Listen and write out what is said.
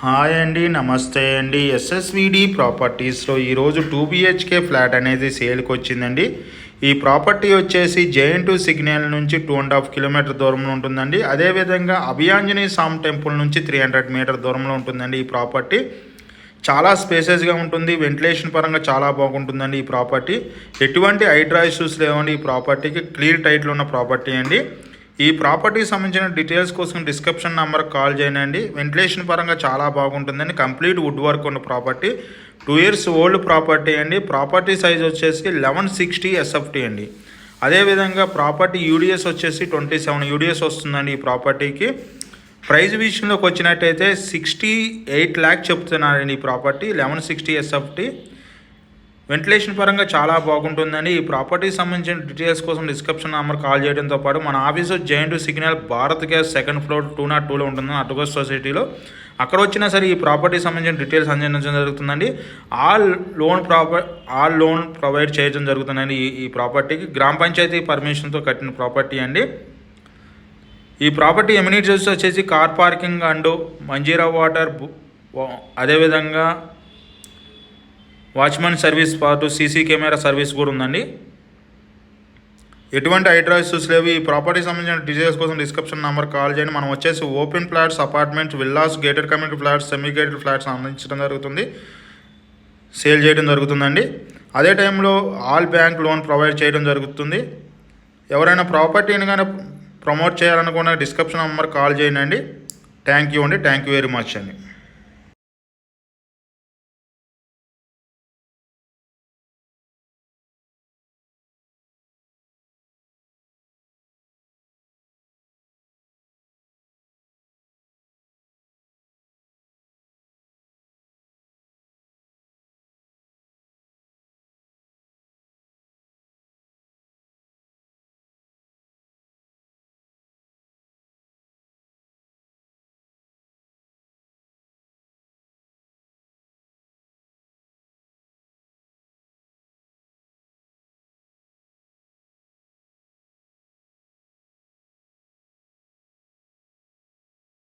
Hi అండి, నమస్తే అండి. ఎస్ఎస్విడి ప్రాపర్టీస్లో ఈరోజు 2 BHK ఫ్లాట్ అనేది సేల్కి వచ్చిందండి. ఈ ప్రాపర్టీ వచ్చేసి జేఎన్2 సిగ్నల్ నుంచి 2.5 కిలోమీటర్ దూరంలో ఉంటుందండి. అదేవిధంగా అభియాంజనేయ స్వామి టెంపుల్ నుంచి 300 మీటర్ దూరంలో ఉంటుందండి. ఈ ప్రాపర్టీ చాలా స్పేసెస్గా ఉంటుంది. వెంటిలేషన్ పరంగా చాలా బాగుంటుందండి. ఈ ప్రాపర్టీ ఎటువంటి హైడ్రా ఇష్యూస్ లేవండి. ఈ ప్రాపర్టీకి క్లియర్ టైటిల్ ఉన్న ప్రాపర్టీ అండి. ఈ ప్రాపర్టీకి సంబంధించిన డీటెయిల్స్ కోసం డిస్క్రిప్షన్ నెంబర్కి కాల్ చేయండి. వెంటిలేషన్ పరంగా చాలా బాగుంటుందండి. కంప్లీట్ వుడ్ వర్క్ ఉన్న ప్రాపర్టీ, 2 years ఓల్డ్ ప్రాపర్టీ అండి. ప్రాపర్టీ సైజ్ వచ్చేసి 1160 SFT అండి. అదేవిధంగా ప్రాపర్టీ యూడిఎస్ వచ్చేసి 27 యూడిఎస్ వస్తుందండి. ఈ ప్రాపర్టీకి ప్రైస్ విషయంలోకి వచ్చినట్టయితే 68 lakhs చెప్తున్నారండి. ఈ ప్రాపర్టీ 1160 SFT. వెంటిలేషన్ పరంగా చాలా బాగుంటుందండి. ఈ ప్రాపర్టీకి సంబంధించిన డీటెయిల్స్ కోసం డిస్క్రిప్షన్ నెంబర్ కాల్ చేయడంతో పాటు మన ఆఫీసు జేఎన్2 signal Bharat gas 2nd floor 202లో ఉంటుంది, అటుగోస్ సొసైటీలో. అక్కడ వచ్చినా సరే ఈ ప్రాపర్టీకి సంబంధించిన డీటెయిల్స్ అందించడం జరుగుతుందండి. ఆల్ లోన్ ప్రొవైడ్ చేయడం జరుగుతుందండి. ఈ ప్రాపర్టీకి గ్రామ పంచాయతీ పర్మిషన్తో కట్టిన ప్రాపర్టీ అండి. ఈ ప్రాపర్టీ ఎమ్యూనిటీస్ వచ్చేసి car parking and Manjira water, అదేవిధంగా వాచ్మెన్ సర్వీస్ పాటు సీసీ కెమెరా సర్వీస్ కూడా ఉందండి. ఎటువంటి హైడ్రా ఇష్యూస్ లేవు. ఈ ప్రాపర్టీకి సంబంధించిన డీటెయిల్స్ కోసం డిస్క్రిప్షన్ నెంబర్ కాల్ చేయండి. మనం వచ్చేసి open flats, apartments, villas, gated community flats, semi gated flats అందించడం జరుగుతుంది, సేల్ చేయడం జరుగుతుందండి. అదే టైంలో ఆల్ బ్యాంక్ లోన్ ప్రొవైడ్ చేయడం జరుగుతుంది. ఎవరైనా ప్రాపర్టీని కానీ ప్రమోట్ చేయాలనుకున్న డిస్క్రిప్షన్ నెంబర్ కాల్ చేయండి. థ్యాంక్ యూ అండి. థ్యాంక్ యూ వెరీ మచ్ అండి.